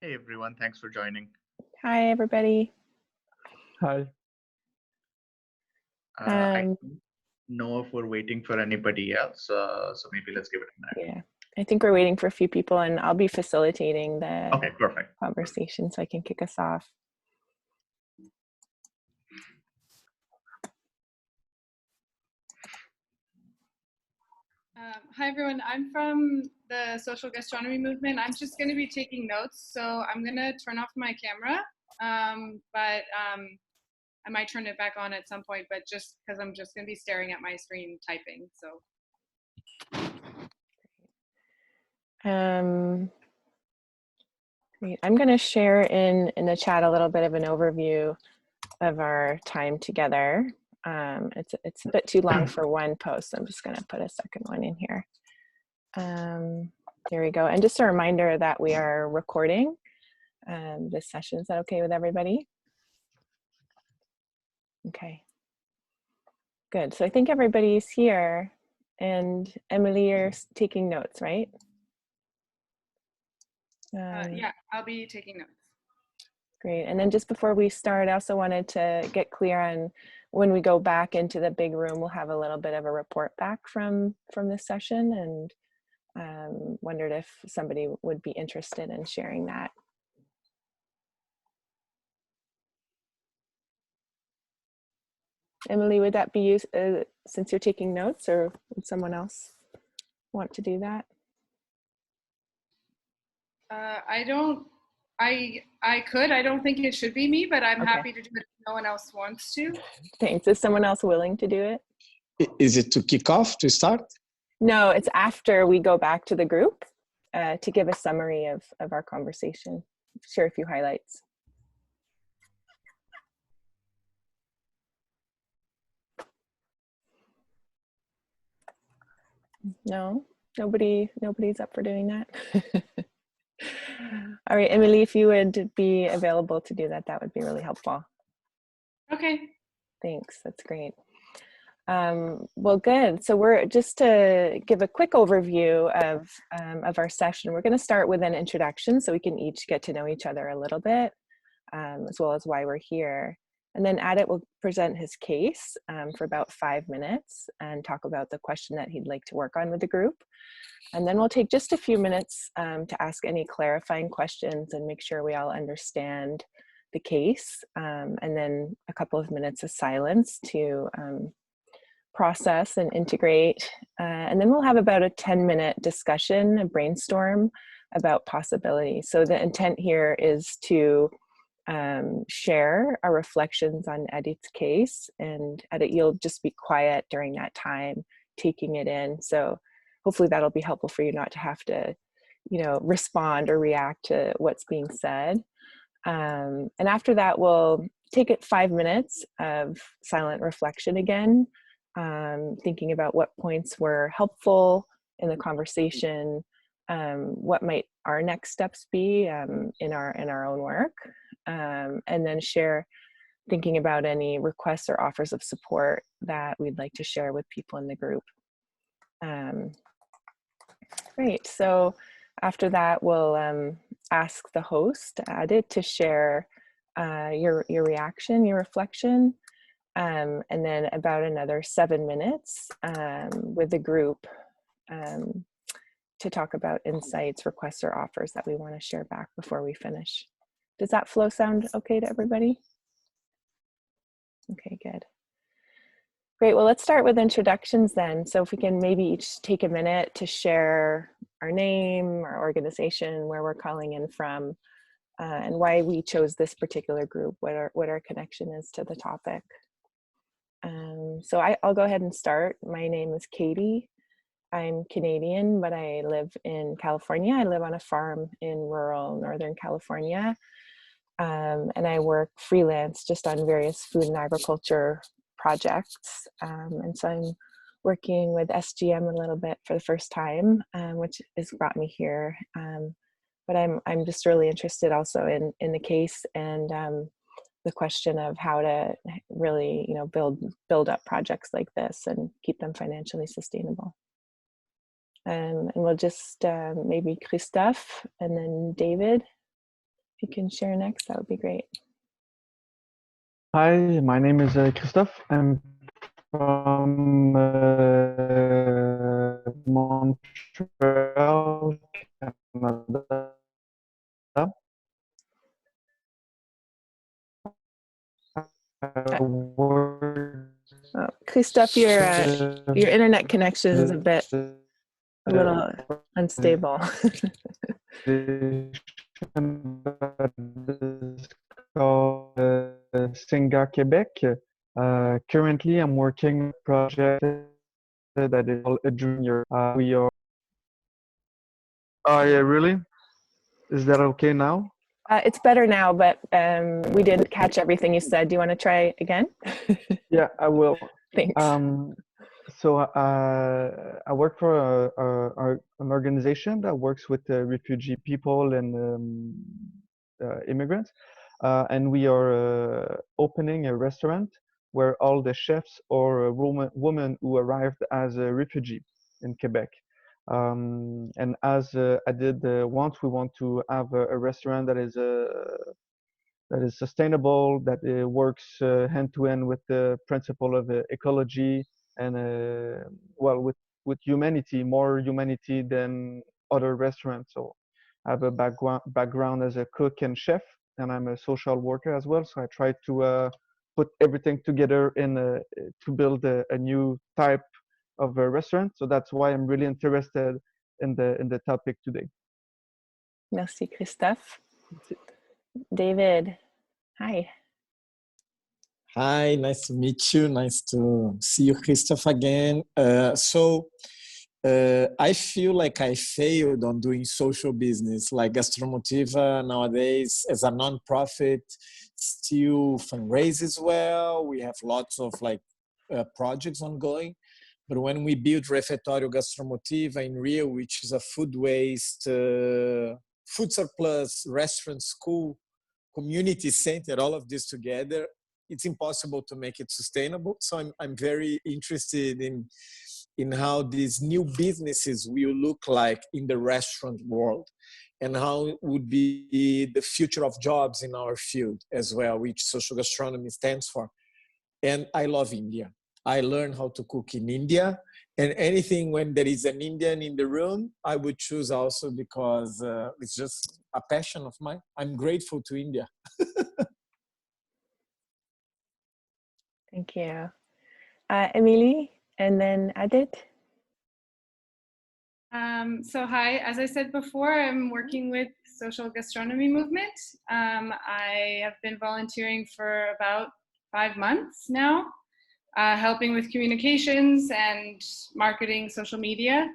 Hey everyone, thanks for joining. Hi, everybody. Hi. I don't know if we're waiting for anybody else, so maybe let's give it a minute. Yeah, I think we're waiting for a few people, and I'll be facilitating the Okay, perfect. conversation, so I can kick us off. Hi everyone, I'm from the social gastronomy movement. I'm just going to be taking notes, so I'm going to turn off my camera, but I might turn it back on at some point, but just because I'm just going to be staring at my screen typing. So. Great. I'm going to share in the chat a little bit of an overview of our time together. It's a bit too long for one post, so I'm just going to put a second one in here. There we go. And just a reminder that we are recording this session. Is that okay with everybody? Okay. Good. So I think everybody's here, and Emily, you're taking notes, right? Yeah, I'll be taking notes. Great. And then just before we start, I also wanted to get clear on when we go back into the big room, we'll have a little bit of a report back from this session, and wondered if somebody would be interested in sharing that. Emily, would that be you since you're taking notes, or would someone else want to do that? I could. I don't think it should be me, but I'm Okay. happy to do it if no one else wants to. Thanks. Is someone else willing to do it? Is it to kick off, to start? No, it's after we go back to the group to give a summary of our conversation, share a few highlights. No, nobody's up for doing that. All right, Emily, if you would be available to do that, that would be really helpful. Okay. Thanks, that's great. Well, good. So we're just to give a quick overview of our session. We're going to start with an introduction so we can each get to know each other a little bit, as well as why we're here. And then Adit will present his case for about 5 minutes and talk about the question that he'd like to work on with the group. And then we'll take just a few minutes to ask any clarifying questions and make sure we all understand the case. And then a couple of minutes of silence to process and integrate. And then we'll have about a 10-minute discussion, a brainstorm about possibilities. So the intent here is to share our reflections on Adit's case, and Adit, you'll just be quiet during that time, taking it in. So hopefully that'll be helpful for you not to have to, respond or react to what's being said. And after that, we'll take it 5 minutes of silent reflection again, thinking about what points were helpful in the conversation, what might our next steps be in our own work, and then share, thinking about any requests or offers of support that we'd like to share with people in the group. Great. So after that, we'll ask the host, Adit, to share your reaction, your reflection, and then about another 7 minutes with the group to talk about insights, requests, or offers that we want to share back before we finish. Does that flow sound okay to everybody? Okay, good. Great, well, let's start with introductions then. So if we can maybe each take a minute to share our name, our organization, where we're calling in from, and why we chose this particular group, what our connection is to the topic. So I'll go ahead and start. My name is Katie. I'm Canadian, but I live in California. I live on a farm in rural Northern California. And I work freelance just on various food and agriculture projects. And so I'm working with SGM a little bit for the first time, which has brought me here. But I'm just really interested also in the case and the question of how to really, build up projects like this and keep them financially sustainable. And we'll just maybe Christophe and then David. you can share next, that would be great. Hi, my name is Christophe. I'm from Montreal, Canada. I work Oh, Christophe, your internet connection is a little unstable. called Singa Quebec. Currently, I'm working on a project that is called a junior. We are. Oh yeah, really? Is that okay now? It's better now, but we didn't catch everything you said. Do you want to try again? Yeah, I will. Thanks. So I work for an organization that works with refugee people and immigrants, and we are opening a restaurant where all the chefs are women who arrived as a refugee in Quebec. And as I did once, we want to have a restaurant that is sustainable, that works hand to hand with the principle of ecology and well, with humanity, more humanity than other restaurants. So I have a background as a cook and chef, and I'm a social worker as well. So I try to put everything together to build a new type of a restaurant. So that's why I'm really interested in the topic today. Merci, Christophe. David, hi. Hi, nice to meet you. Nice to see you, Christoph, again. I feel like I failed on doing social business, like Gastromotiva nowadays as a nonprofit still fundraises well. We have lots of projects ongoing. But when we built Refeitório Gastromotiva in Rio, which is a food waste, food surplus restaurant school, community center, all of this together, it's impossible to make it sustainable. So I'm very interested in how these new businesses will look like in the restaurant world and how it would be the future of jobs in our field as well, which social gastronomy stands for. And I love India. I learned how to cook in India, and anything when there is an Indian in the room, I would choose also because it's just a passion of mine. I'm grateful to India. Thank you. Emily, and then Adit. So hi, as I said before, I'm working with Social Gastronomy Movement. I have been volunteering for about 5 months now, helping with communications and marketing social media.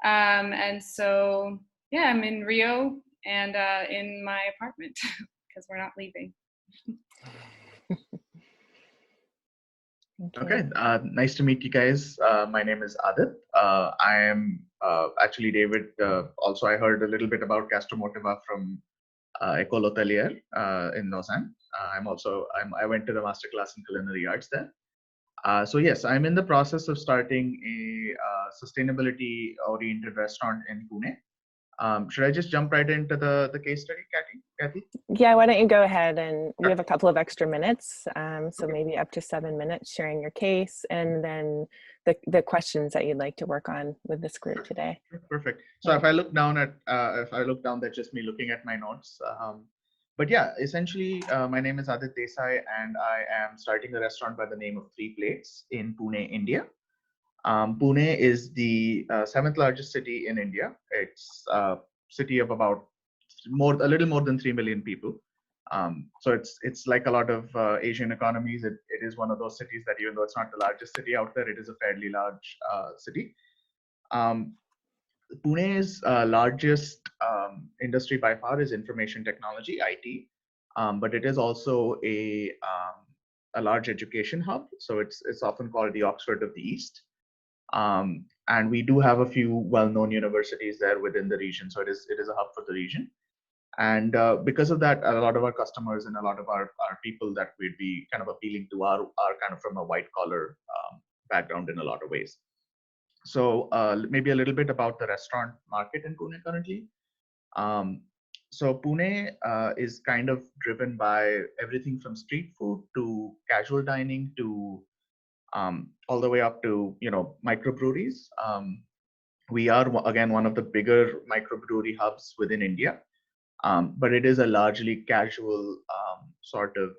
And so, yeah, I'm in Rio and in my apartment because we're not leaving. Okay, nice to meet you guys. My name is Adit. I am actually David. Also, I heard a little bit about Gastromotiva from École Hôtelière in Lausanne. I went to the masterclass in culinary arts there. So yes, I'm in the process of starting a sustainability-oriented restaurant in Pune. Should I just jump right into the case study, Kathy? Yeah, why don't you go ahead, and we have a couple of extra minutes, so Okay. maybe up to 7 minutes sharing your case, and then the questions that you'd like to work on with this group today. Perfect. So if I look down, that's just me looking at my notes. But yeah, essentially, my name is Adit Desai, and I am starting a restaurant by the name of Three Plates in Pune, India. Pune is the 7th largest city in India. It's a city of about a little more than 3 million people. So it's like a lot of Asian economies. It is one of those cities that, even though it's not the largest city out there, it is a fairly large city. Pune's largest industry by far is information technology, IT, but it is also a large education hub. So it's often called the Oxford of the East. And we do have a few well-known universities there within the region. So it is a hub for the region. And because of that, a lot of our customers and a lot of our people that we'd be kind of appealing to are kind of from a white collar background in a lot of ways. So maybe a little bit about the restaurant market in Pune currently. So Pune is kind of driven by everything from street food to casual dining to all the way up to microbreweries. We are again one of the bigger microbrewery hubs within India, but it is a largely casual sort of.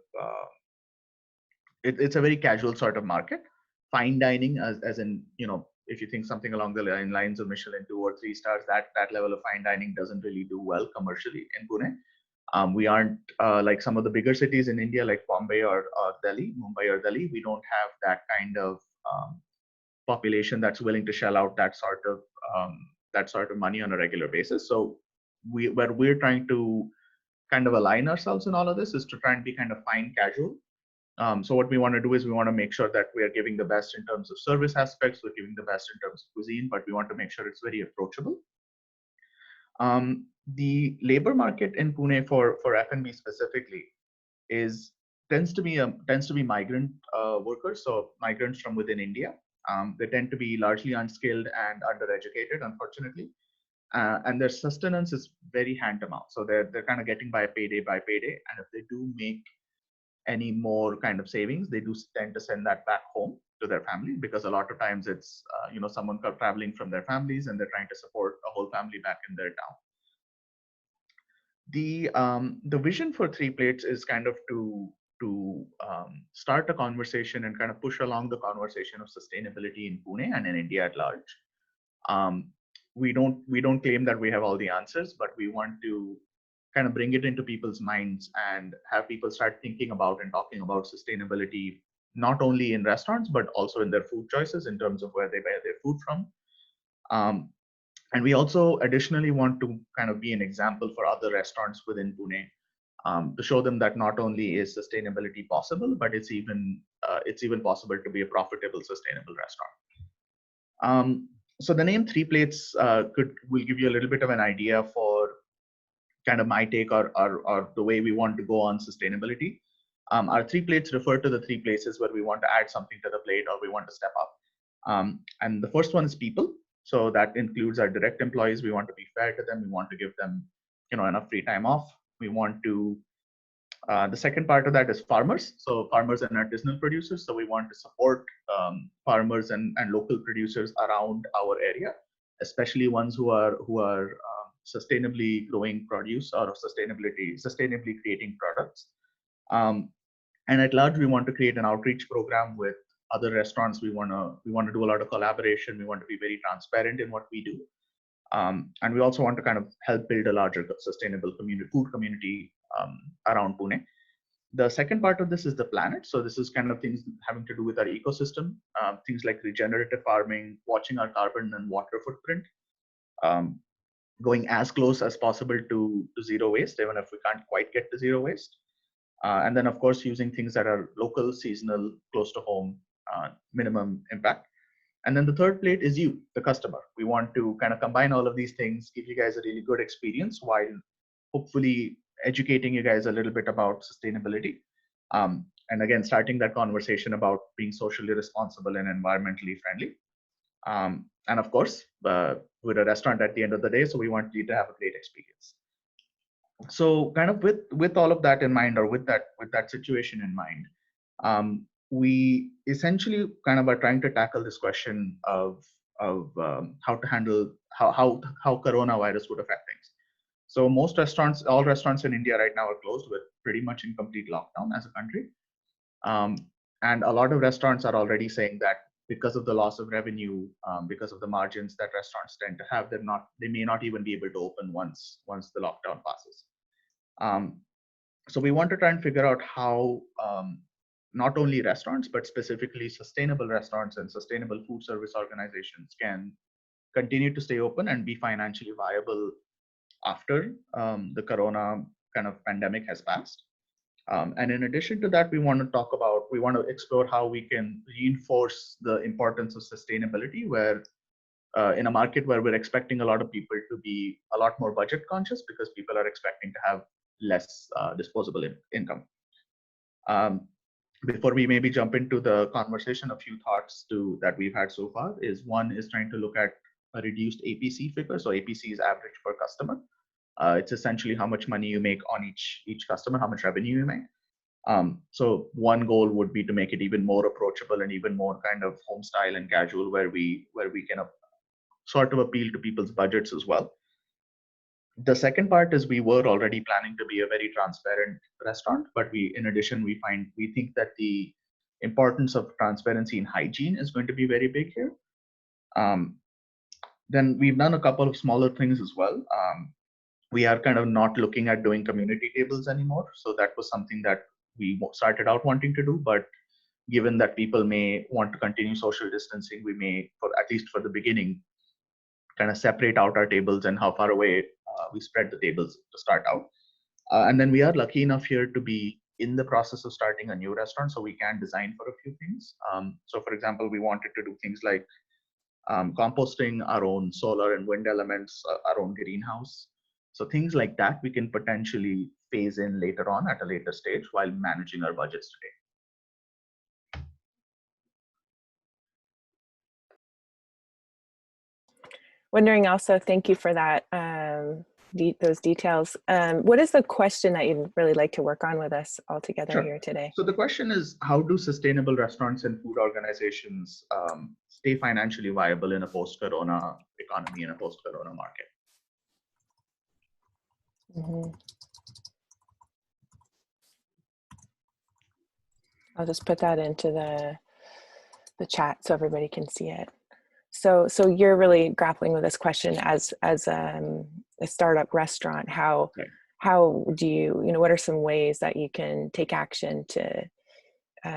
It's a very casual sort of market. Fine dining, as in if you think something along the lines of Michelin 2 or 3 stars, that level of fine dining doesn't really do well commercially in Pune. We aren't like some of the bigger cities in India, like Bombay or Delhi, Mumbai or Delhi. We don't have that kind of population that's willing to shell out that sort of money on a regular basis. So where we're trying to kind of align ourselves in all of this is to try and be kind of fine casual. So what we want to do is we want to make sure that we are giving the best in terms of service aspects, we're giving the best in terms of cuisine, but we want to make sure it's very approachable. The labor market in Pune for F&B specifically tends to be migrant workers, so migrants from within India. They tend to be largely unskilled and undereducated, unfortunately, and their sustenance is very hand to mouth. So they're kind of getting by payday, and if they do make any more kind of savings, they do tend to send that back home to their family, because a lot of times it's someone traveling from their families and they're trying to support a whole family back in their town. The vision for Three Plates is kind of to start a conversation and kind of push along the conversation of sustainability in Pune and in India at large. We don't claim that we have all the answers, but we want to kind of bring it into people's minds and have people start thinking about and talking about sustainability, not only in restaurants, but also in their food choices in terms of where they buy their food from. And we also additionally want to kind of be an example for other restaurants within Pune, to show them that not only is sustainability possible, but it's even possible to be a profitable, sustainable restaurant. So the name Three Plates will give you a little bit of an idea for kind of my take or the way we want to go on sustainability. Our Three Plates refer to the three places where we want to add something to the plate or we want to step up. And the first one is people. So that includes our direct employees. We want to be fair to them. We want to give them, enough free time off. We want to. The second part of that is farmers. So farmers and artisanal producers. So we want to support farmers and local producers around our area, especially ones who are sustainably growing produce or sustainably creating products. And at large, we want to create an outreach program with other restaurants. We want to do a lot of collaboration. We want to be very transparent in what we do. And we also want to kind of help build a larger sustainable food community around Pune. The second part of this is the planet. So this is kind of things having to do with our ecosystem, things like regenerative farming, watching our carbon and water footprint, going as close as possible to zero waste, even if we can't quite get to zero waste. And then, of course, using things that are local, seasonal, close to home, minimum impact. And then the third plate is you, the customer. We want to kind of combine all of these things, give you guys a really good experience while hopefully educating you guys a little bit about sustainability. And again, starting that conversation about being socially responsible and environmentally friendly. And of course, we're a restaurant at the end of the day, so we want you to have a great experience. So kind of with all of that in mind, or with that situation in mind, we essentially kind of are trying to tackle this question of how to handle how coronavirus would affect things. So all restaurants in India right now are closed with pretty much in complete lockdown as a country. And a lot of restaurants are already saying that because of the loss of revenue, because of the margins that restaurants tend to have, they may not even be able to open once the lockdown passes. So we want to try and figure out how not only restaurants, but specifically sustainable restaurants and sustainable food service organizations can continue to stay open and be financially viable after the corona kind of pandemic has passed. And in addition to that, we want to explore how we can reinforce the importance of sustainability, where in a market where we're expecting a lot of people to be a lot more budget conscious because people are expecting to have less disposable income. Before we maybe jump into the conversation, a few thoughts that we've had so far is one is trying to look at a reduced APC figure. So APC is average per customer. It's essentially how much money you make on each customer, how much revenue you make. So one goal would be to make it even more approachable and even more kind of home style and casual, where we can sort of appeal to people's budgets as well. The second part is we were already planning to be a very transparent restaurant, but in addition, we think that the importance of transparency and hygiene is going to be very big here. Then we've done a couple of smaller things as well. We are kind of not looking at doing community tables anymore. So that was something that we started out wanting to do, but given that people may want to continue social distancing, we may, for at least for the beginning, kind of separate out our tables and how far away we spread the tables to start out. And then we are lucky enough here to be in the process of starting a new restaurant, so we can design for a few things. So for example, we wanted to do things like composting, our own solar and wind elements, our own greenhouse. So things like that we can potentially phase in later on at a later stage while managing our budgets today. Wondering also, thank you for that, those details. What is the question that you'd really like to work on with us all together here today? So the question is, how do sustainable restaurants and food organizations stay financially viable in a post-corona economy, in a post-corona market? Mm-hmm. I'll just put that into the chat so everybody can see it. So you're really grappling with this question as a startup restaurant. How do you, what are some ways that you can take action to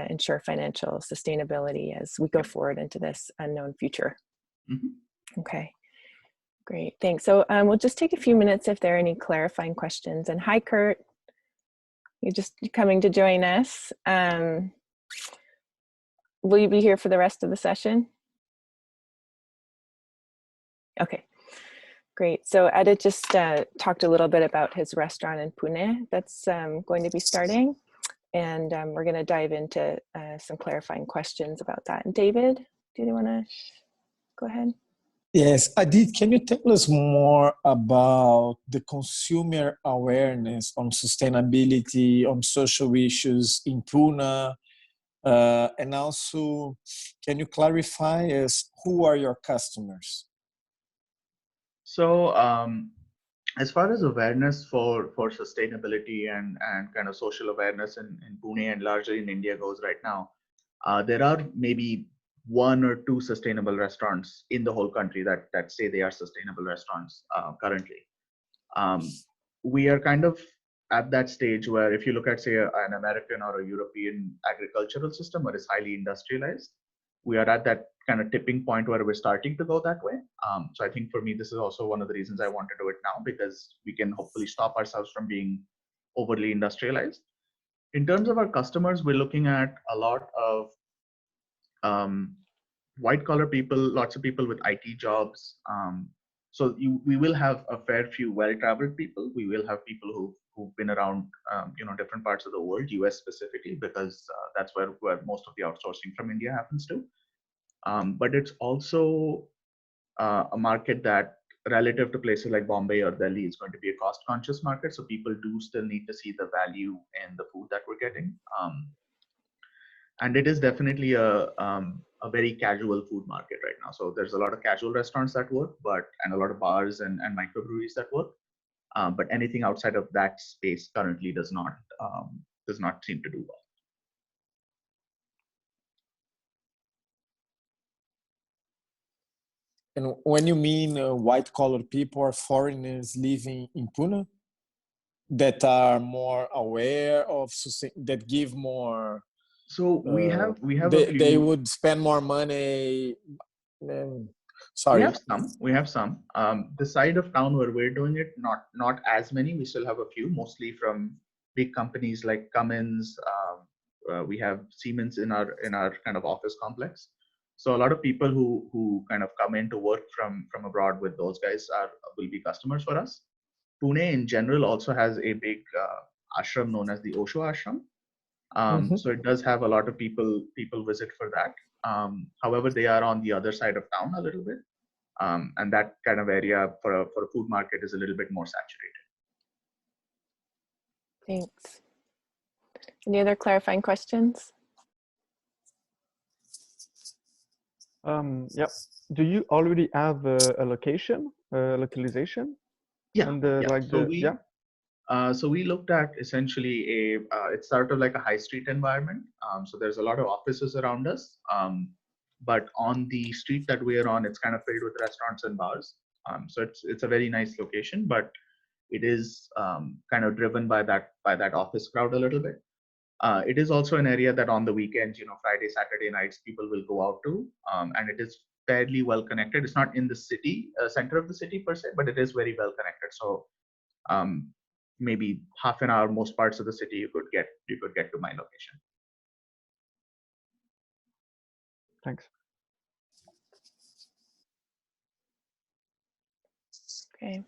ensure financial sustainability as we go forward into this unknown future? Mm-hmm. Okay, great, thanks. So we'll just take a few minutes if there are any clarifying questions. And hi, Kurt, you're just coming to join us. Will you be here for the rest of the session? Okay, great. So Adit just talked a little bit about his restaurant in Pune that's going to be starting, and we're going to dive into some clarifying questions about that. And David, do you want to go ahead? Yes, Adit, can you tell us more about the consumer awareness on sustainability, on social issues in Pune? And also, can you clarify us who are your customers? So as far as awareness for sustainability and kind of social awareness in Pune and largely in India goes right now, there are maybe one or two sustainable restaurants in the whole country that say they are sustainable restaurants currently. We are kind of at that stage where if you look at, say, an American or a European agricultural system where it's highly industrialized, we are at that kind of tipping point where we're starting to go that way. So I think for me, this is also one of the reasons I want to do it now, because we can hopefully stop ourselves from being overly industrialized. In terms of our customers, we're looking at a lot of white collar people, lots of people with IT jobs. So we will have a fair few well-traveled people. We will have people who've been around, different parts of the world, US specifically, because that's where most of the outsourcing from India happens to. But it's also a market that, relative to places like Bombay or Delhi, is going to be a cost-conscious market. So people do still need to see the value in the food that we're getting. And it is definitely a very casual food market right now. So there's a lot of casual restaurants that work, and a lot of bars and microbreweries that work. But anything outside of that space currently does not seem to do well. And when you mean white collar people or foreigners living in Pune that are more aware of that give more. So we have they would spend more money. Sorry. We have some. The side of town where we're doing it, not as many. We still have a few, mostly from big companies like Cummins. We have Siemens in our kind of office complex. So a lot of people who kind of come in to work from abroad with those guys will be customers for us. Pune in general also has a big ashram known as the Osho ashram. So it does have a lot of people visit for that. However, they are on the other side of town a little bit. And that kind of area for a food market is a little bit more saturated. Thanks. Any other clarifying questions? Yeah. Do you already have a location, localization? Yeah, And yeah. like So the, yeah. so we looked at essentially it's sort of like a high street environment. So there's a lot of offices around us, but on the street that we are on, it's kind of filled with restaurants and bars. So it's a very nice location, but it is kind of driven by that office crowd a little bit. It is also an area that on the weekends, Friday, Saturday nights, people will go out to, and it is fairly well connected. It's not in the city, center of the city per se, but it is very well connected. So maybe half an hour, most parts of the city, you could get to my location. Thanks. Okay.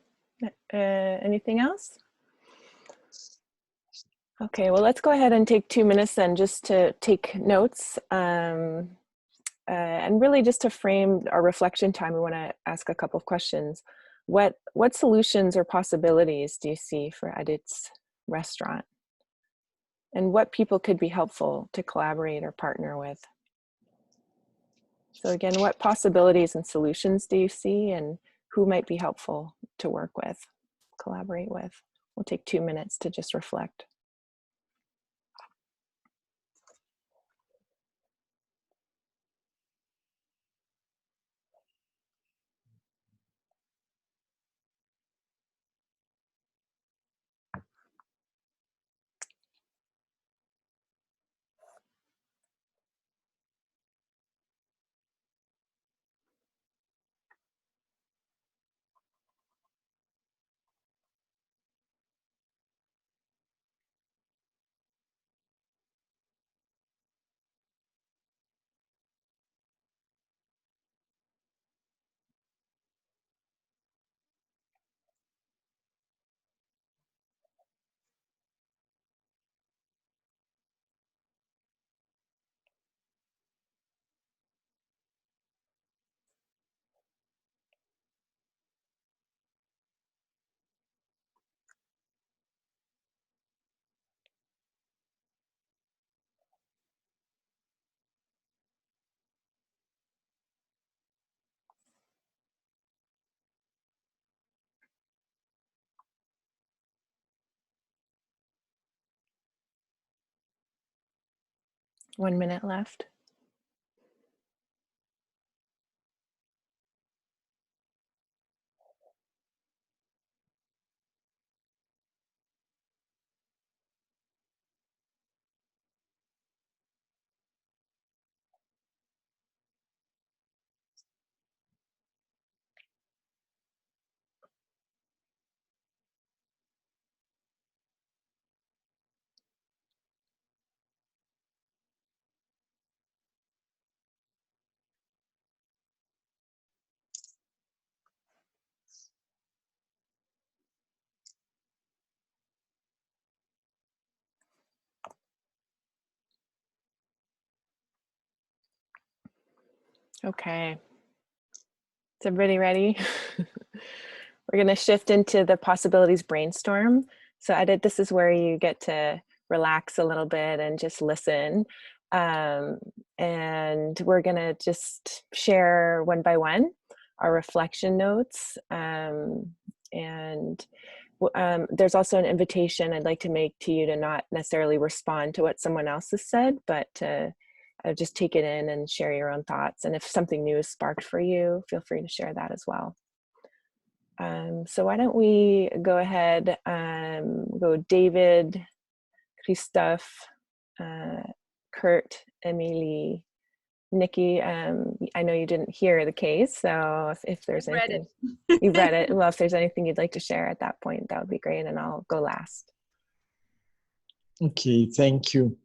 Anything else? Okay, well, let's go ahead and take 2 minutes then just to take notes. And really just to frame our reflection time, we want to ask a couple of questions. What solutions or possibilities do you see for Adit's restaurant? And what people could be helpful to collaborate or partner with? So again, what possibilities and solutions do you see, and who might be helpful to work with, collaborate with? We'll take 2 minutes to just reflect. One minute left. Okay. Is everybody ready? We're going to shift into the possibilities brainstorm. So Adit, this is where you get to relax a little bit and just listen. And we're going to just share one by one our reflection notes. There's also an invitation I'd like to make to you to not necessarily respond to what someone else has said, but to just take it in and share your own thoughts. And if something new is sparked for you, feel free to share that as well. So why don't we go ahead, go David, Christophe, Kurt, Emily, Nikki. I know you didn't hear the case, so if there's anything, you've read it. Well, if there's anything you'd like to share at that point, that would be great, and I'll go last. Okay, thank you.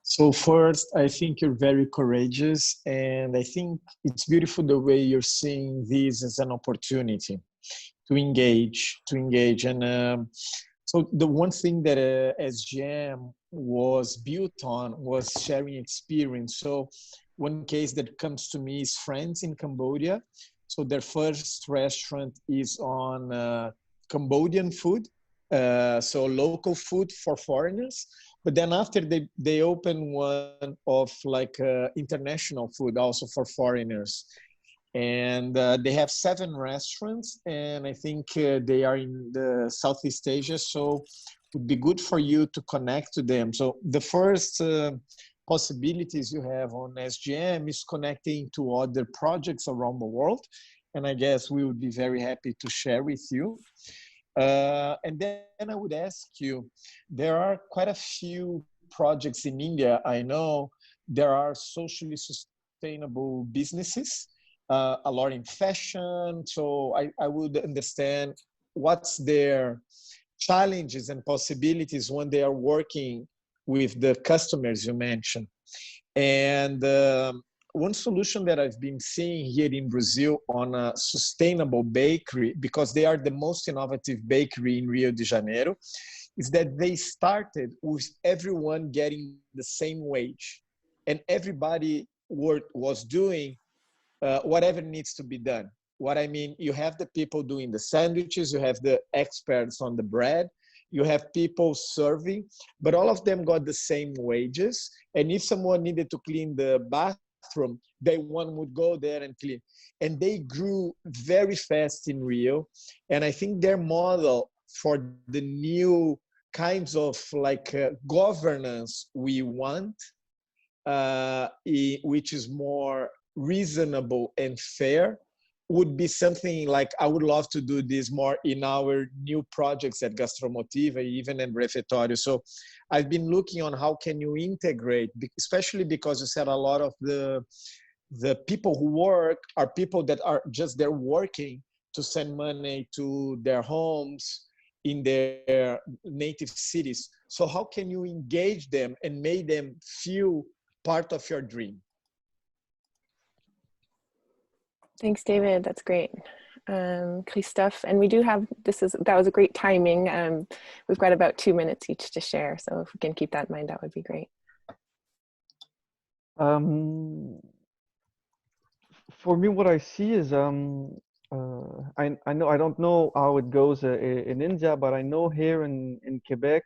So first, I think you're very courageous, and I think it's beautiful the way you're seeing this as an opportunity to engage. And so the one thing that SGM was built on was sharing experience. So one case that comes to me is friends in Cambodia. So their first restaurant is on Cambodian food. so local food for foreigners. But then after they open one of like international food also for foreigners. And they have 7 restaurants, and I think they are in the Southeast Asia. So it would be good for you to connect to them. So the first possibilities you have on SGM is connecting to other projects around the world. And I guess we would be very happy to share with you. And then I would ask you, there are quite a few projects in India. I know there are socially sustainable businesses, a lot in fashion. So I would understand what's their challenges and possibilities when they are working with the customers you mentioned. And one solution that I've been seeing here in Brazil on a sustainable bakery, because they are the most innovative bakery in Rio de Janeiro, is that they started with everyone getting the same wage. And everybody was doing whatever needs to be done. What I mean, you have the people doing the sandwiches, you have the experts on the bread, you have people serving, but all of them got the same wages. And if someone needed to clean the bathroom, one would go there and clean. And they grew very fast in Rio. And I think their model for the new kinds of like governance we want, which is more reasonable and fair, would be something like, I would love to do this more in our new projects at Gastromotiva, even in Refeitório. So I've been looking on how can you integrate, especially because you said a lot of the people who work are people that are just there working to send money to their homes in their native cities. So how can you engage them and make them feel part of your dream? Thanks, David. That's great. Christophe, and we do have, that was a great timing. We've got about 2 minutes each to share. So if we can keep that in mind, that would be great. For me, what I see is, I don't know how it goes in India, but I know here in Quebec,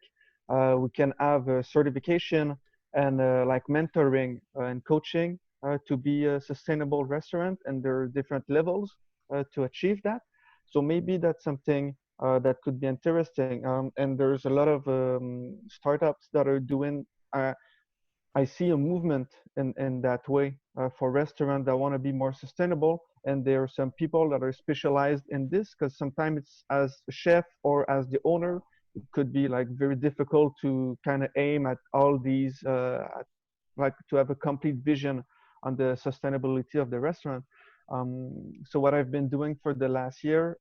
we can have a certification and like mentoring and coaching to be a sustainable restaurant, and there are different levels to achieve that. So maybe that's something that could be interesting. And there's a lot of startups that are doing, I see a movement in that way for restaurants that want to be more sustainable. And there are some people that are specialized in this, because sometimes it's as a chef or as the owner, it could be like very difficult to kind of aim at all these, like to have a complete vision on the sustainability of the restaurant. So what I've been doing for the last year,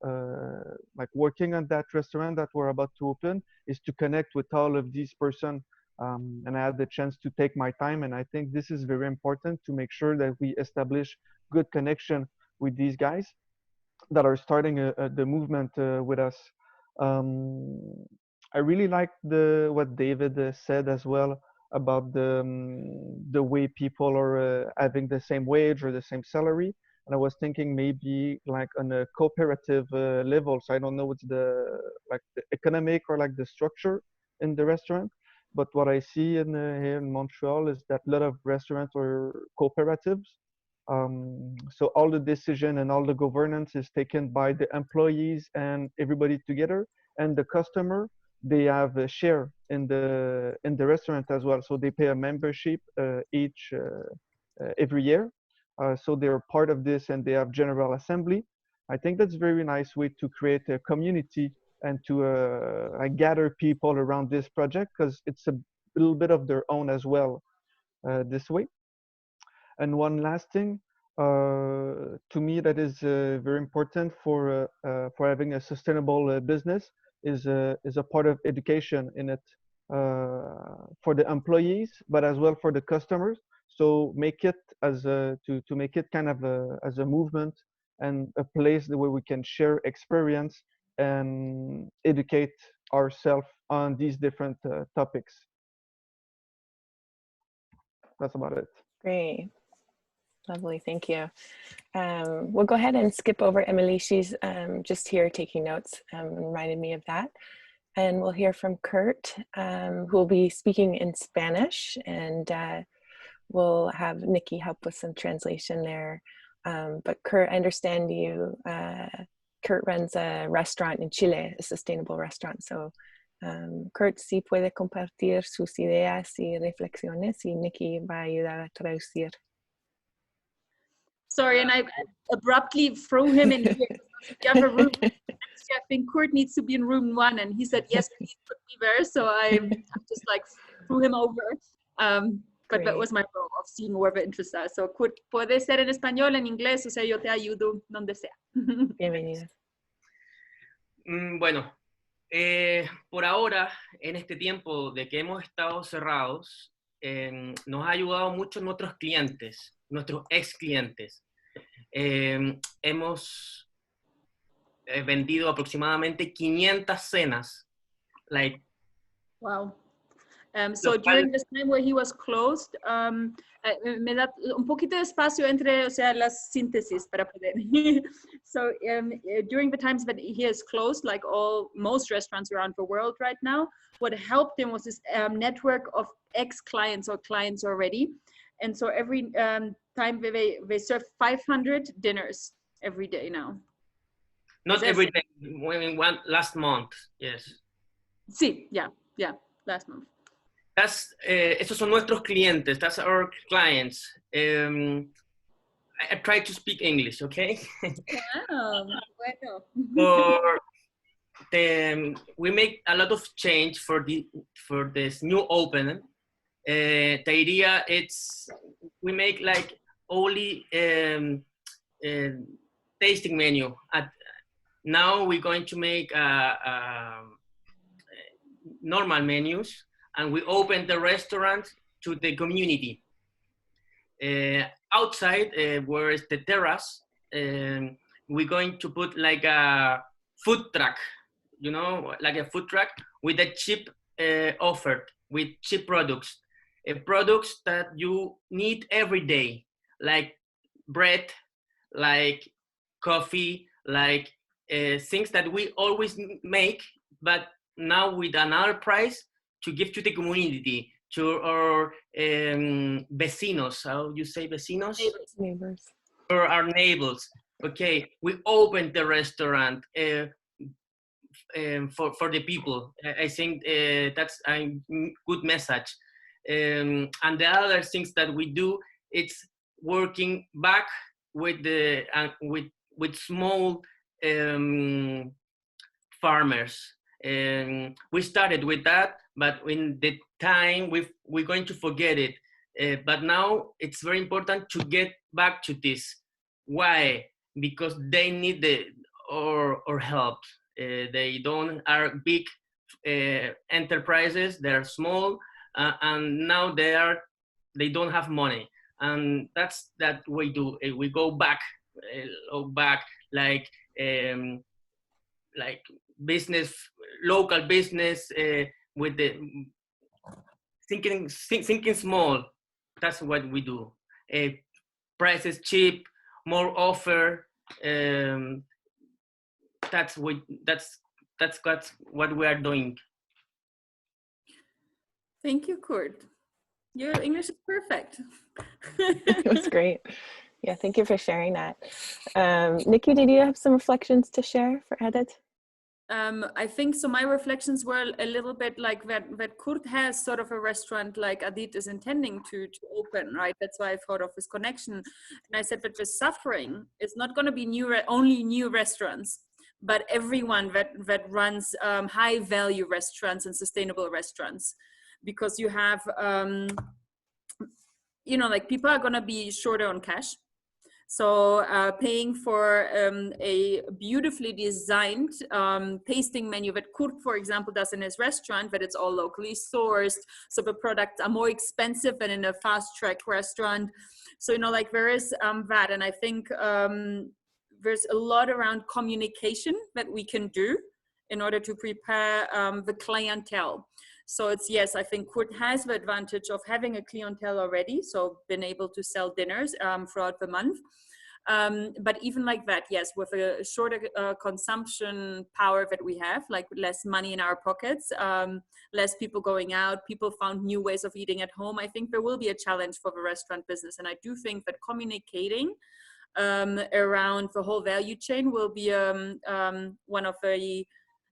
like working on that restaurant that we're about to open, is to connect with all of these persons. And I had the chance to take my time. And I think this is very important to make sure that we establish good connection with these guys that are starting the movement with us. I really like what David said as well about the way people are having the same wage or the same salary. And I was thinking maybe like on a cooperative level. So I don't know what's the economic or like the structure in the restaurant. But what I see here in Montreal is that a lot of restaurants are cooperatives. So all the decision and all the governance is taken by the employees and everybody together, and the customer, they have a share in the restaurant as well. So they pay a membership every year. So they're part of this, and they have general assembly. I think that's a very nice way to create a community and to gather people around this project, because it's a little bit of their own as well this way. And one last thing, to me, that is very important for having a sustainable business is a part of education in it for the employees, but as well for the customers. So make it as to make it kind of as a movement and a place where we can share experience and educate ourselves on these different topics. That's about it. Great. Lovely, thank you. We'll go ahead and skip over Emily. She's just here taking notes and reminded me of that. and we'll hear from Kurt, who will be speaking in Spanish, and we'll have Nikki help with some translation there. But Kurt, I understand Kurt runs a restaurant in Chile, a sustainable restaurant. So Kurt, si puede compartir sus ideas y reflexiones, y Nikki va a ayudar a traducir. Sorry, and I abruptly threw him in here. You have a room. Actually, I think Kurt needs to be in room 1, and he said yes, please put me there. So I just like threw him over. But that was my role of seeing where the interest are. So Kurt, puede ser en español, en inglés, o sea, yo te ayudo donde sea. Bienvenido. Bueno, por ahora, en este tiempo de que hemos estado cerrados, nos ha ayudado mucho nuestros clientes, nuestros ex clientes. Hemos vendido aproximadamente 500 cenas. Like, wow. So during this time where he was closed, me da un poquito de espacio entre, o sea, las síntesis para poder. So during the times that he is closed, like most restaurants around the world right now, what helped him was this network of ex-clients or clients already. And so every time they serve 500 dinners every day now. Not every day, last month, yes. Sí, yeah, last month. Esos son nuestros clientes, that's our clients. I try to speak English, okay? Wow, bueno. We make a lot of change for this new opening. The idea we make like only tasting menu. Now we're going to make normal menus, and we open the restaurant to the community. Outside, where is the terrace, we're going to put like a food truck, you know, like a food truck with a cheap offer, with cheap products. Products that you need every day, like bread, like coffee, like things that we always make, but now with another price to give to the community, to our vecinos. How you say vecinos? Neighbors. Or our neighbors. Okay, we opened the restaurant for the people. I think that's a good message. And the other things that we do, it's working back with the with small farmers. We started with that, but in the time we're going to forget it. But now it's very important to get back to this. Why? Because they need our help. They don't are big enterprises. They're small. And now they don't have money, and that's that we do. We go back like business, local business, with the thinking small. That's what we do. Prices cheap, more offer. That's what we are doing. Thank you, Kurt. Your English is perfect. It was great. Yeah, thank you for sharing that. Nikki, did you have some reflections to share for Adit? I think so. My reflections were a little bit like that Kurt has sort of a restaurant like Adit is intending to open, right? That's why I thought of this connection. And I said that the suffering is not going to be only new restaurants, but everyone that runs high value restaurants and sustainable restaurants. Because you have, like people are going to be shorter on cash. So paying for a beautifully designed tasting menu that Kurt, for example, does in his restaurant, that it's all locally sourced. So the products are more expensive than in a fast track restaurant. So, there is that. And I think there's a lot around communication that we can do in order to prepare the clientele. So yes, I think Kurt has the advantage of having a clientele already, so been able to sell dinners throughout the month. But even like that, yes, with a shorter consumption power that we have, like less money in our pockets, less people going out, people found new ways of eating at home, I think there will be a challenge for the restaurant business. And I do think that communicating around the whole value chain will be one of the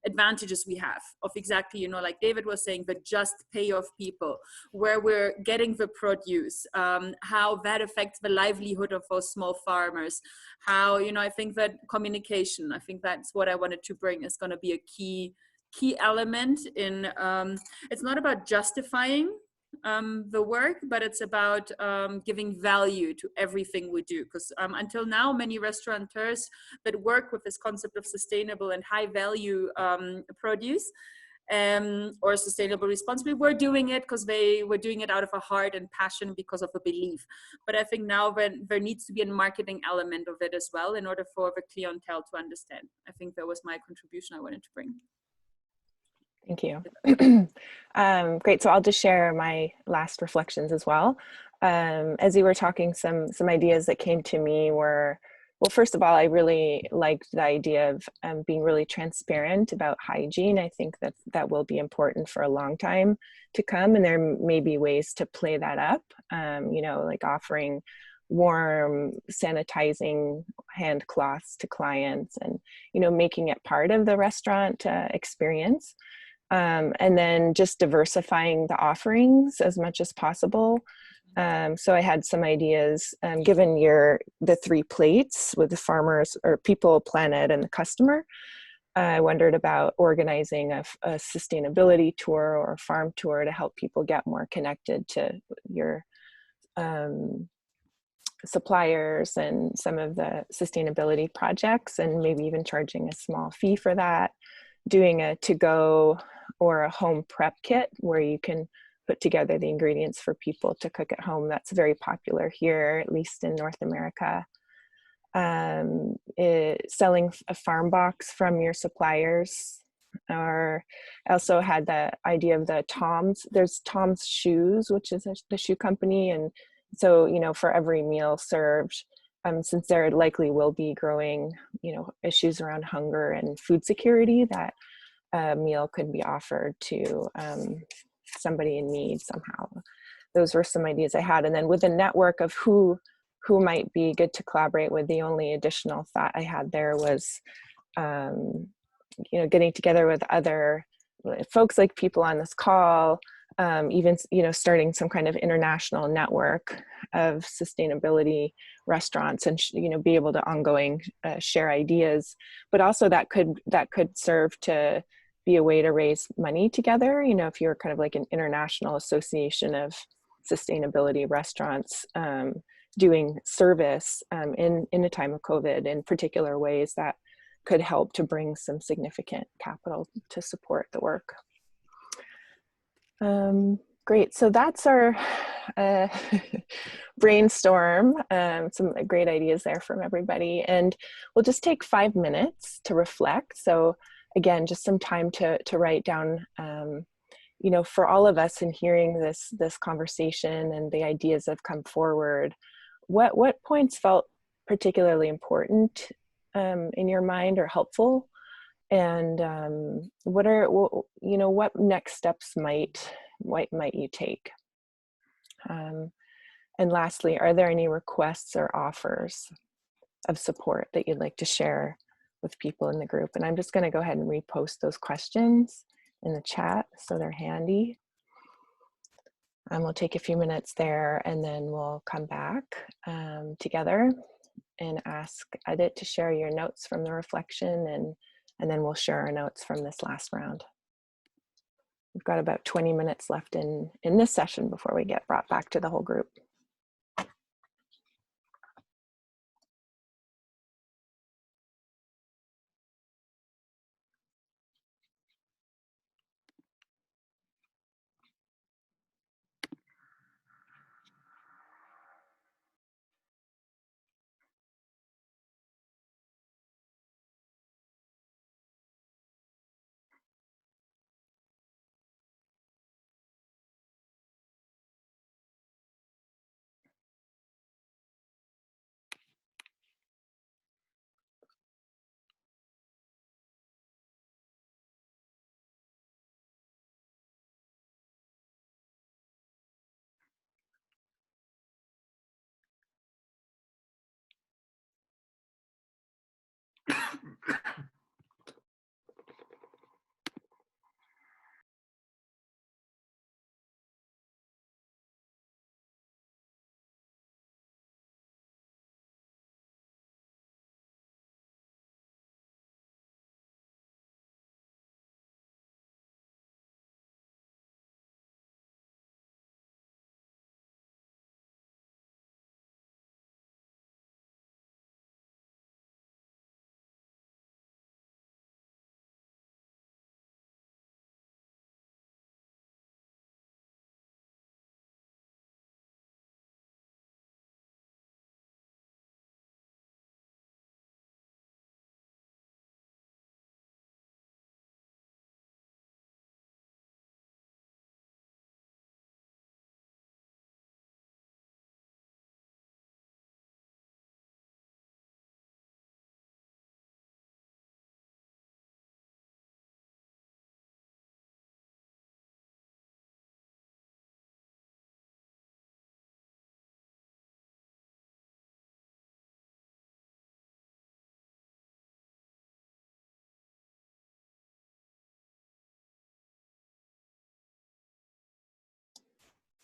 advantages we have of exactly, you know, like David was saying, the just pay of people, where we're getting the produce, how that affects the livelihood of those small farmers, how, you know, I think that communication, I think that's what I wanted to bring, is going to be a key element in, it's not about justifying the work, but it's about giving value to everything we do. Because until now, many restaurateurs that work with this concept of sustainable and high value produce or sustainable responsibly were doing it because they were doing it out of a heart and passion because of a belief. But I think now there needs to be a marketing element of it as well in order for the clientele to understand. I think that was my contribution I wanted to bring. Thank you. Great. So I'll just share my last reflections as well. As you were talking, some ideas that came to me were, well, first of all, I really liked the idea of being really transparent about hygiene. I think that will be important for a long time to come, and there may be ways to play that up, you know, like offering warm sanitizing hand cloths to clients and, you know, making it part of the restaurant experience. And then just diversifying the offerings as much as possible. So I had some ideas, given the 3 plates with the farmers or people, planet, and the customer. I wondered about organizing a sustainability tour or a farm tour to help people get more connected to your suppliers and some of the sustainability projects, and maybe even charging a small fee for that. Doing a to-go or a home prep kit where you can put together the ingredients for people to cook at home. That's very popular here, at least in North America. Selling a farm box from your suppliers. Or I also had the idea of the Tom's. There's Tom's Shoes, which is the shoe company. And so, you know, for every meal served, since there likely will be growing, you know, issues around hunger and food security, that a meal could be offered to somebody in need somehow. Those were some ideas I had. And then with a network of who might be good to collaborate with, the only additional thought I had there was, you know, getting together with other folks like people on this call, even, you know, starting some kind of international network of sustainability restaurants, and you know, be able to ongoing share ideas. But also that could serve to be a way to raise money together. You know, if you're kind of like an international association of sustainability restaurants doing service in a time of COVID in particular ways, that could help to bring some significant capital to support the work. Great, so that's our brainstorm, some great ideas there from everybody. And we'll just take 5 minutes to reflect. So again, just some time to write down, you know, for all of us in hearing this conversation and the ideas that have come forward, what points felt particularly important in your mind or helpful? And what next steps might you take? And lastly, are there any requests or offers of support that you'd like to share with people in the group? And I'm just going to go ahead and repost those questions in the chat so they're handy. We'll take a few minutes there, and then we'll come back together and ask Adit to share your notes from the reflection, and then we'll share our notes from this last round. We've got about 20 minutes left in this session before we get brought back to the whole group.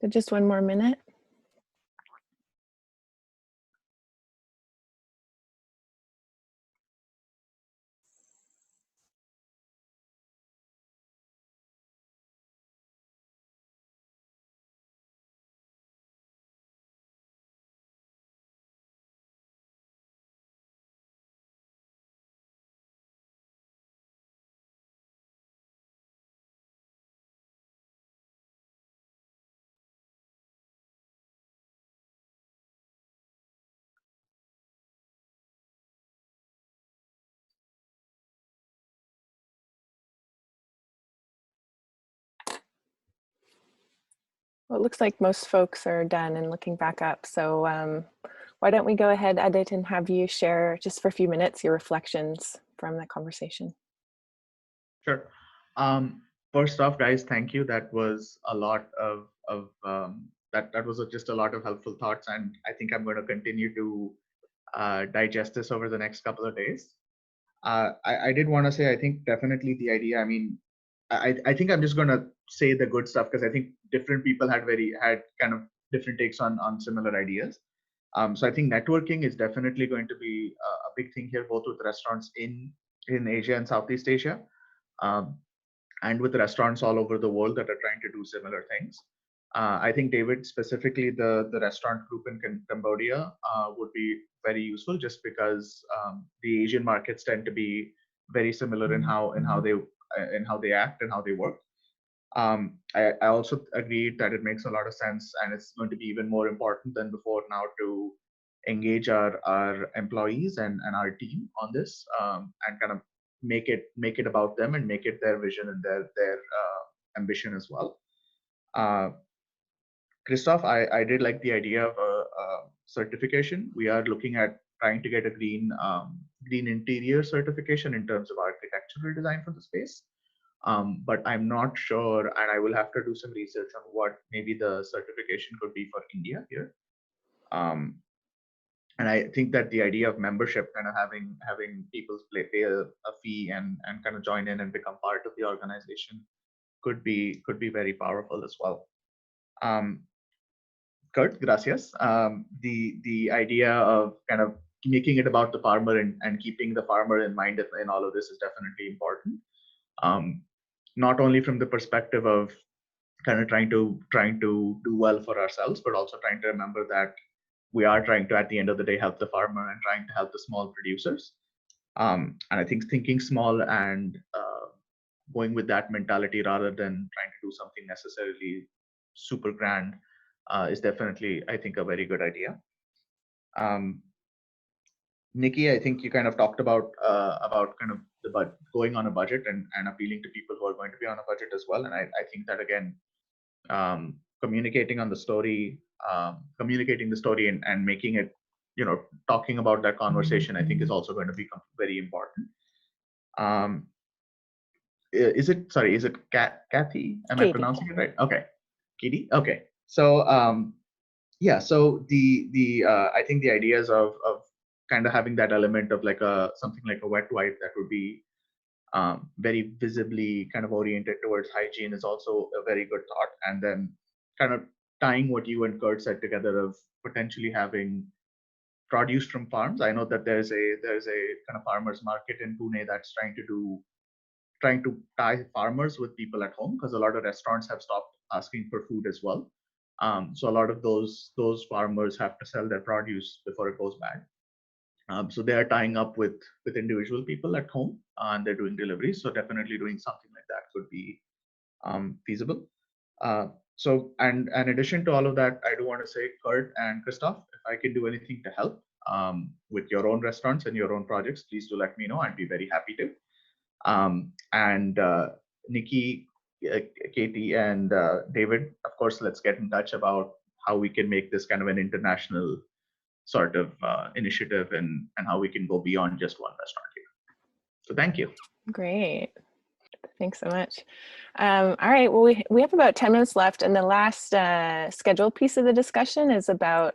So just one more minute. Well, it looks like most folks are done and looking back up. So why don't we go ahead, Adit, and have you share just for a few minutes your reflections from the conversation. Sure. First off, guys, thank you. That was a lot of that was just a lot of helpful thoughts, and I think I'm going to continue to digest this over the next couple of days. I did want to say, I think definitely the idea. I mean, I think I'm just going to say the good stuff because I think different people had kind of different takes on similar ideas. So I think networking is definitely going to be a big thing here, both with restaurants in Asia and Southeast Asia. And with restaurants all over the world that are trying to do similar things. I think, David, specifically the restaurant group in Cambodia would be very useful just because the Asian markets tend to be very similar in how they act and how they work. I also agree that it makes a lot of sense, and it's going to be even more important than before now to engage our employees and our team on this, and kind of make it about them and make it their vision and their ambition as well. Christoph, I did like the idea of a certification. We are looking at trying to get a green interior certification in terms of architectural design for the space. But I'm not sure, and I will have to do some research on what maybe the certification could be for India here. And I think that the idea of membership, kind of having people pay a fee and kind of join in and become part of the organization, could be very powerful as well. Kurt, gracias. The idea of kind of making it about the farmer and keeping the farmer in mind in all of this is definitely important. Not only from the perspective of kind of trying to do well for ourselves, but also trying to remember that we are trying to, at the end of the day, help the farmer and trying to help the small producers. And I think thinking small and going with that mentality rather than trying to do something necessarily super grand is definitely, I think, a very good idea. Nikki, I think you kind of talked about kind of going on a budget and appealing to people who are going to be on a budget as well. And I think that, again, communicating the story and making it, talking about that conversation, I think is also going to become very important. Is it Kathy? Am Katie. I pronouncing it right? Okay. Katie? Okay. So yeah, so the I think the ideas of kind of having that element of something like a wet wipe that would be very visibly kind of oriented towards hygiene is also a very good thought. And then kind of tying what you and Kurt said together of potentially having produce from farms. I know that there's a kind of farmers market in Pune that's trying to tie farmers with people at home, because a lot of restaurants have stopped asking for food as well. So a lot of those farmers have to sell their produce before it goes bad. So they are tying up with individual people at home, and they're doing deliveries. So definitely doing something like that could be feasible. So and in addition to all of that, I do want to say, Kurt and Christoph, if I can do anything to help with your own restaurants and your own projects, please do let me know. I'd be very happy to. And Nikki, Katie, and David, of course, let's get in touch about how we can make this kind of an international sort of initiative and how we can go beyond just one restaurant here. So thank you. Great. Thanks so much. All right, well, we have about 10 minutes left, and the last scheduled piece of the discussion is about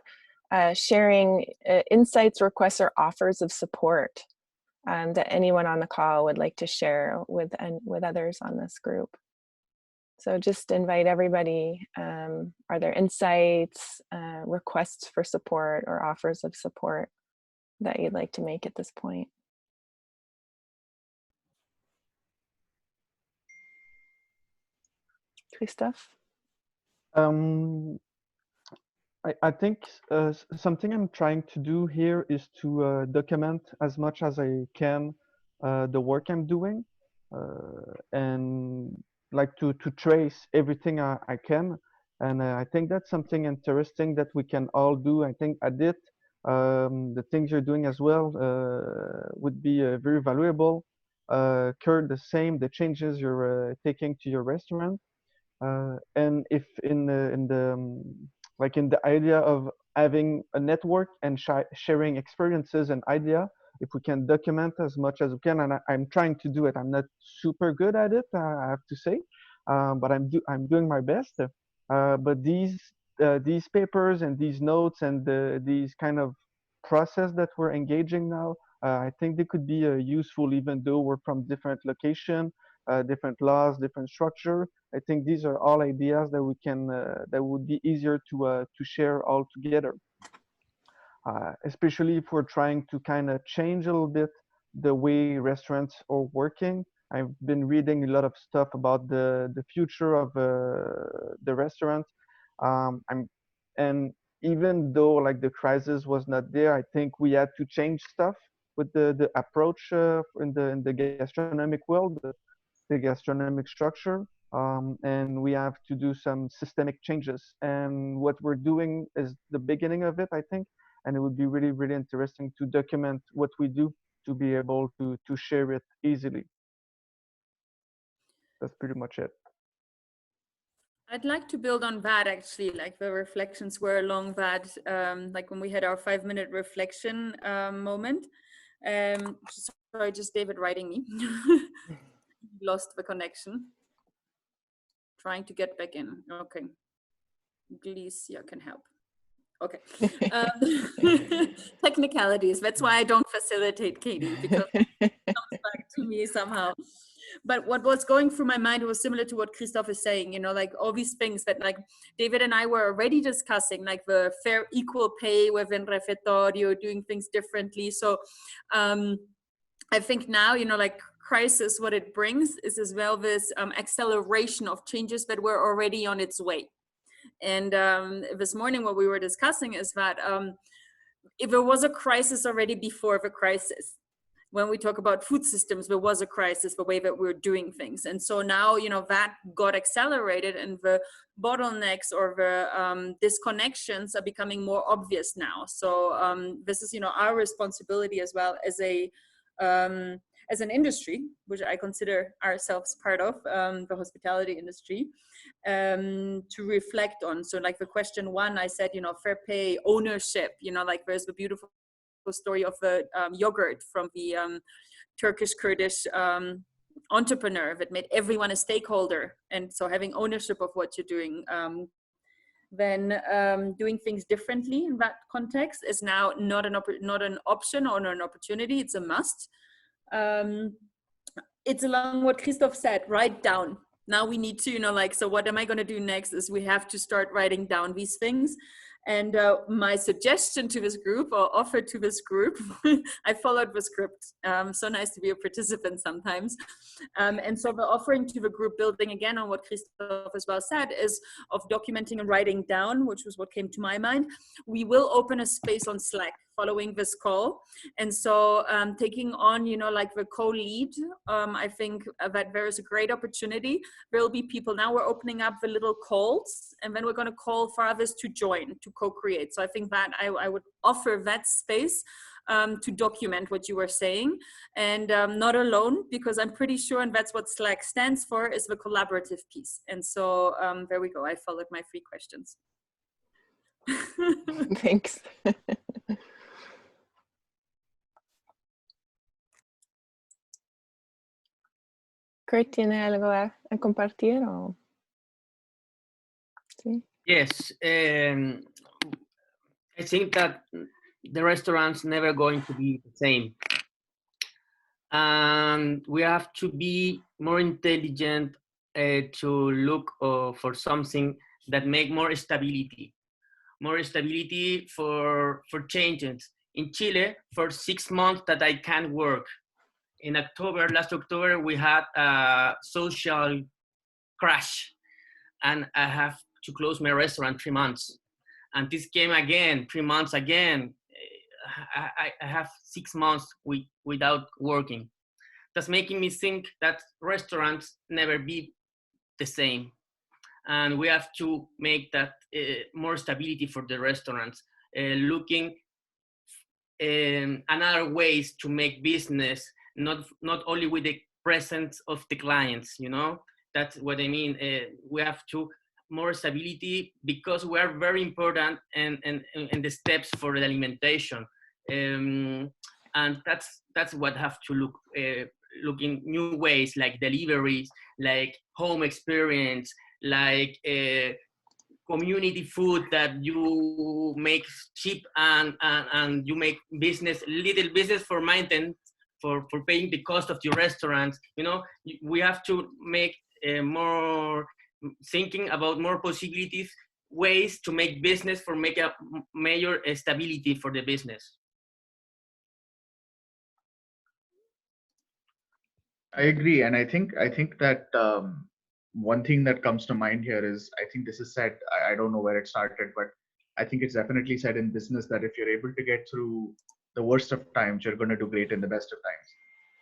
sharing insights, requests, or offers of support that anyone on the call would like to share with others on this group. So just invite everybody. Are there insights, requests for support, or offers of support that you'd like to make at this point? Christophe? I think something I'm trying to do here is to document as much as I can the work I'm doing, and like to trace everything I can. And I think that's something interesting that we can all do. I think Adit, the things you're doing as well would be very valuable. Kurt, the same, the changes you're taking to your restaurant. And if like in the idea of having a network and sharing experiences and idea, if we can document as much as we can, and I'm trying to do it. I'm not super good at it, I have to say, but I'm doing my best. But these papers and these notes and these kind of process that we're engaging now, I think they could be useful, even though we're from different location, different laws, different structure. I think these are all ideas that we can that would be easier to share all together. Especially if we're trying to kind of change a little bit the way restaurants are working. I've been reading a lot of stuff about the future of the restaurant. And even though like the crisis was not there, I think we had to change stuff with the approach in the gastronomic world, the gastronomic structure, and we have to do some systemic changes. And what we're doing is the beginning of it, I think, and it would be really, really interesting to document what we do to be able to share it easily. That's pretty much it. I'd like to build on that actually, like the reflections were along that, like when we had our 5-minute reflection moment. Sorry, just David writing me. Lost the connection. Trying to get back in. Okay. Glecia can help. Okay. Technicalities. That's why I don't facilitate Katie, because it comes back to me somehow. But what was going through my mind was similar to what Christophe is saying, you know, like all these things that like David and I were already discussing, like the fair equal pay within Refettorio, doing things differently. So I think now, you know, like crisis, what it brings is as well this acceleration of changes that were already on its way. And this morning what we were discussing is that if there was a crisis already before the crisis, when we talk about food systems, there was a crisis, the way that we're doing things. And so now, you know, that got accelerated, and the bottlenecks or the disconnections are becoming more obvious now. So this is, you know, our responsibility as well as an industry, which I consider ourselves part of, the hospitality industry, to reflect on. So like the question 1, I said, you know, fair pay, ownership, you know, like there's the beautiful story of the yogurt from the Turkish Kurdish entrepreneur that made everyone a stakeholder. And so having ownership of what you're doing, then doing things differently in that context is now not an option or an opportunity, it's a must. It's along what Christophe said, write down. Now we need to, you know, like, so what am I going to do next is we have to start writing down these things. And my suggestion to this group, or offer to this group, I followed the script. So nice to be a participant sometimes. And so the offering to the group, building again on what Christophe as well said, is of documenting and writing down, which was what came to my mind. We will open a space on Slack following this call. And so taking on, you know, like the co-lead, I think that there is a great opportunity. There will be people, now we're opening up the little calls, and then we're going to call for others to join, to co-create. So I think that I would offer that space to document what you were saying, and not alone, because I'm pretty sure, and that's what Slack stands for, is the collaborative piece. And so there we go. I followed my 3 questions. Thanks. Kurt, ¿tiene algo a compartir? O... ¿Sí? Yes, I think that the restaurant's never going to be the same. And we have to be more intelligent to look for something that make more stability for changes. In Chile, for 6 months that I can't work. In last October, we had a social crash, and I have to close my restaurant 3 months. And this came again, 3 months again. I have 6 months without working. That's making me think that restaurants never be the same. And we have to make that more stability for the restaurants, looking another ways to make business, not only with the presence of the clients, you know? That's what I mean. We have to more stability because we are very important and the steps for the alimentation. And that's what have to look in new ways, like deliveries, like home experience, like community food that you make cheap and you make little business for maintenance, for paying the cost of your restaurants. You know, we have to make more thinking about more possibilities, ways to make business for make a major stability for the business. I agree, and I think that one thing that comes to mind here is, I think this is said. I don't know where it started, but I think it's definitely said in business that if you're able to get through the worst of times, you're going to do great in the best of times.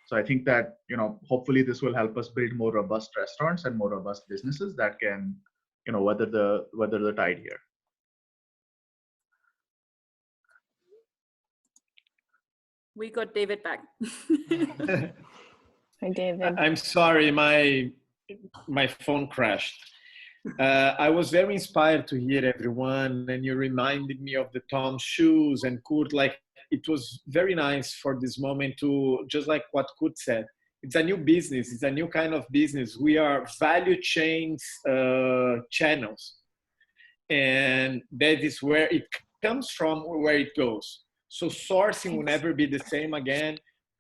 So I think that, you know, hopefully this will help us build more robust restaurants and more robust businesses that can, you know, weather the tide here. We got David back. Hi, David. I'm sorry, my phone crashed. I was very inspired to hear everyone, and you reminded me of the Tom shoes and Kurt. Like, it was very nice for this moment to, just like what Kurt said, it's a new business, it's a new kind of business. We are value chains channels, and that is where it comes from, where it goes. So sourcing will never be the same again.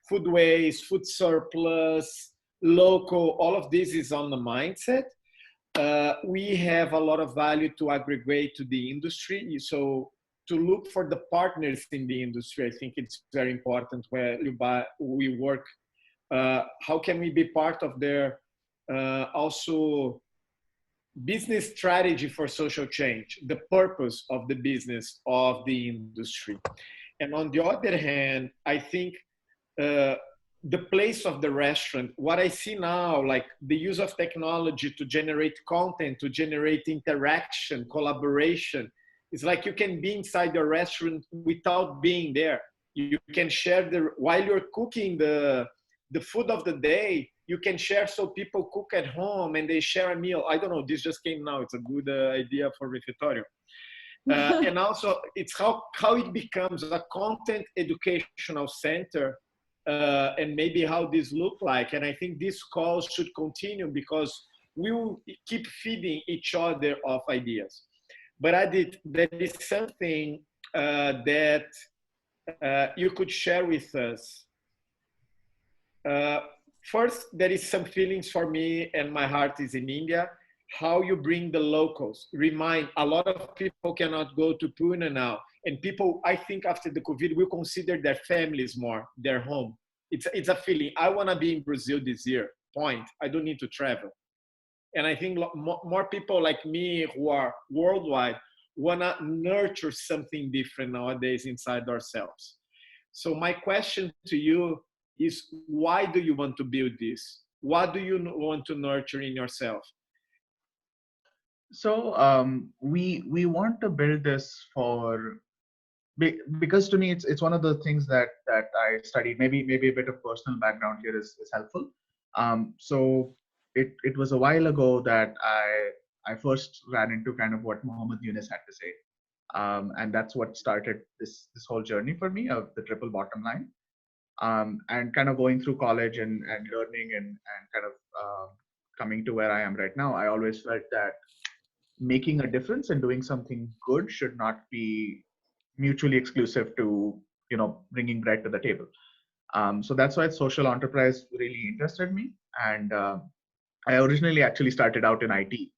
Food waste, food surplus, local, all of this is on the mindset. We have a lot of value to aggregate to the industry. So to look for the partners in the industry, I think it's very important where we work. How can we be part of their also business strategy for social change, the purpose of the business of the industry. And on the other hand, I think the place of the restaurant, what I see now, like the use of technology to generate content, to generate interaction, collaboration, it's like you can be inside the restaurant without being there. You can share while you're cooking the food of the day, you can share so people cook at home and they share a meal. I don't know, this just came now. It's a good idea for refectorio. And also it's how it becomes a content educational center, and maybe how this look like. And I think these calls should continue because we will keep feeding each other of ideas. But Adit, there is something that you could share with us. First, there is some feelings for me, and my heart is in India. How you bring the locals. Remind, a lot of people cannot go to Pune now. And people, I think after the COVID, will consider their families more, their home. It's a feeling. I want to be in Brazil this year, point. I don't need to travel. And I think more people like me who are worldwide want to nurture something different nowadays inside ourselves. So my question to you is, why do you want to build this? What do you want to nurture in yourself? So we want to build this because to me it's one of the things that I studied. Maybe a bit of personal background here is helpful. So it was a while ago that I first ran into kind of what Muhammad Yunus had to say, and that's what started this whole journey for me of the triple bottom line. And kind of going through college and learning and kind of coming to where I am right now, I always felt that making a difference and doing something good should not be mutually exclusive to, you know, bringing bread to the table. So that's why social enterprise really interested me, and I originally actually started out in IT.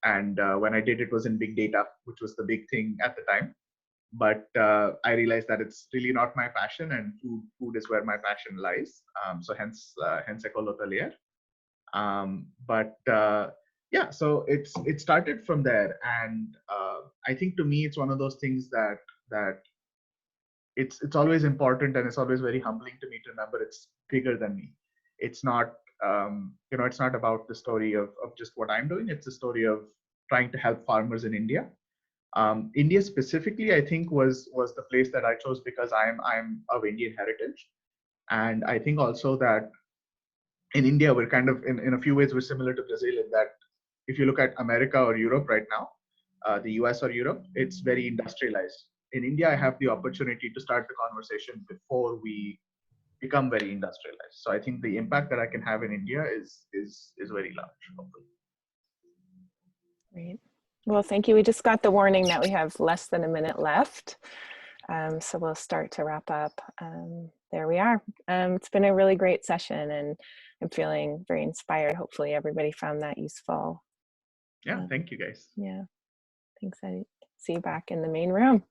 And when I did, it was in big data, which was the big thing at the time. But I realized that it's really not my passion, and food is where my passion lies. So hence Ecolotelier. But yeah, so it started from there, and I think to me it's one of those things that it's always important, and it's always very humbling to me to remember it's bigger than me. It's not it's not about the story of just what I'm doing. It's the story of trying to help farmers in India. India specifically, I think, was the place that I chose because I'm of Indian heritage, and I think also that in India we're kind of in a few ways we're similar to Brazil in that if you look at America or Europe right now, the US or Europe, it's very industrialized. In India, I have the opportunity to start the conversation before we become very industrialized. So I think the impact that I can have in India is very large, hopefully. Great. Well, thank you. We just got the warning that we have less than a minute left. So we'll start to wrap up. There we are. It's been a really great session, and I'm feeling very inspired. Hopefully everybody found that useful. Yeah, thank you guys. Yeah, thanks. I see you back in the main room.